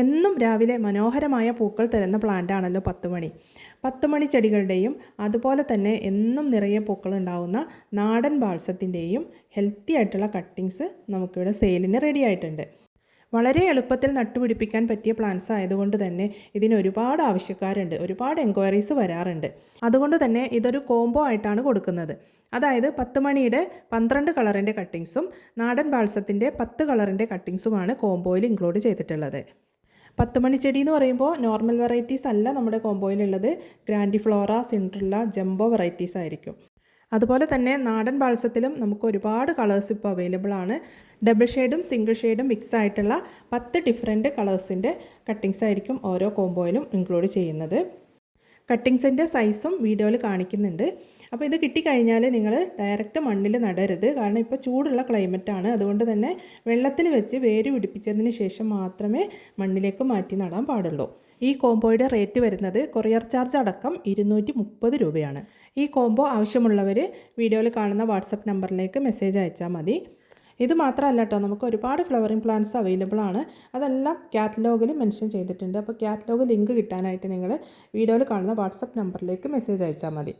എന്നും രാവിലെ മനോഹരമായ പൂക്കൾ തരുന്ന പ്ലാന്റാണല്ലോ 10 മണി. 10 മണി ചെടികളുടെയും അതുപോലെ തന്നെ എന്നും നിറയെ പൂക്കൾ ഉണ്ടാവുന്ന നാടൻ ബാൾസത്തിൻ്റെയും ഹെൽത്തി ആയിട്ടുള്ള കട്ടിങ്സ് നമുക്കിവിടെ സെയിലിന് റെഡി ആയിട്ടുണ്ട്. വളരെ എളുപ്പത്തിൽ നട്ടുപിടിപ്പിക്കാൻ പറ്റിയ പ്ലാന്റ്സ് ആയതുകൊണ്ട് തന്നെ ഇതിന് ഒരുപാട് ആവശ്യക്കാരുണ്ട്, ഒരുപാട് എൻക്വയറീസ് വരാറുണ്ട്. അതുകൊണ്ട് തന്നെ ഇതൊരു കോംബോ ആയിട്ടാണ് കൊടുക്കുന്നത്. അതായത് 10 മണിയുടെ 12 കളറിൻ്റെ കട്ടിങ്സും നാടൻ ബാൾസത്തിൻ്റെ 10 കളറിൻ്റെ കട്ടിങ്സുമാണ് കോംബോയിൽ ഇൻക്ലൂഡ് ചെയ്തിട്ടുള്ളത്. 10 മണി ചെടി എന്ന് പറയുമ്പോൾ നോർമൽ വെറൈറ്റീസ് അല്ല നമ്മുടെ കോംബോയിലുള്ളത്. ഗ്രാൻഡിഫ്ലോറ, സിൻഡ്രല്ല, ജംബോ വെറൈറ്റീസ് ആയിരിക്കും. അതുപോലെ തന്നെ നാടൻ ബാൾസത്തിലും നമുക്ക് ഒരുപാട് കളേഴ്സ് ഇപ്പോൾ അവൈലബിൾ ആണ്. ഡബിൾ ഷെയ്ഡും സിംഗിൾ ഷെയ്ഡും മിക്സ് ആയിട്ടുള്ള 10 ഡിഫറെൻറ്റ് കളേഴ്സിൻ്റെ കട്ടിങ്സ് ആയിരിക്കും ഓരോ കോംബോയിലും ഇൻക്ലൂഡ് ചെയ്യുന്നത്. കട്ടിങ്സിൻ്റെ സൈസും വീഡിയോയിൽ കാണിക്കുന്നുണ്ട്. അപ്പോൾ ഇത് കിട്ടിക്കഴിഞ്ഞാൽ നിങ്ങൾ ഡയറക്റ്റ് മണ്ണിൽ നടരുത്. കാരണം ഇപ്പോൾ ചൂടുള്ള ക്ലൈമറ്റാണ്. അതുകൊണ്ട് തന്നെ വെള്ളത്തിൽ വെച്ച് വേര് പിടിപ്പിച്ചതിന് ശേഷം മാത്രമേ മണ്ണിലേക്ക് മാറ്റി നടാൻ പാടുള്ളൂ. ഈ കോംബോയുടെ റേറ്റ് വരുന്നത് കൊറിയർ ചാർജ് അടക്കം 230 രൂപയാണ്. ഈ കോംബോ ആവശ്യമുള്ളവർ വീഡിയോയിൽ കാണുന്ന വാട്സപ്പ് നമ്പറിലേക്ക് മെസ്സേജ് അയച്ചാൽ മതി. ഇത് മാത്രമല്ല കേട്ടോ, നമുക്ക് ഒരുപാട് ഫ്ലവറിങ് പ്ലാന്റ്സ് അവൈലബിൾ ആണ്. അതെല്ലാം കാറ്റലോഗിൽ മെൻഷൻ ചെയ്തിട്ടുണ്ട്. അപ്പോൾ കാറ്റലോഗ് ലിങ്ക് കിട്ടാനായിട്ട് നിങ്ങൾ വീഡിയോയിൽ കാണുന്ന വാട്സപ്പ് നമ്പറിലേക്ക് മെസ്സേജ് അയച്ചാൽ മതി.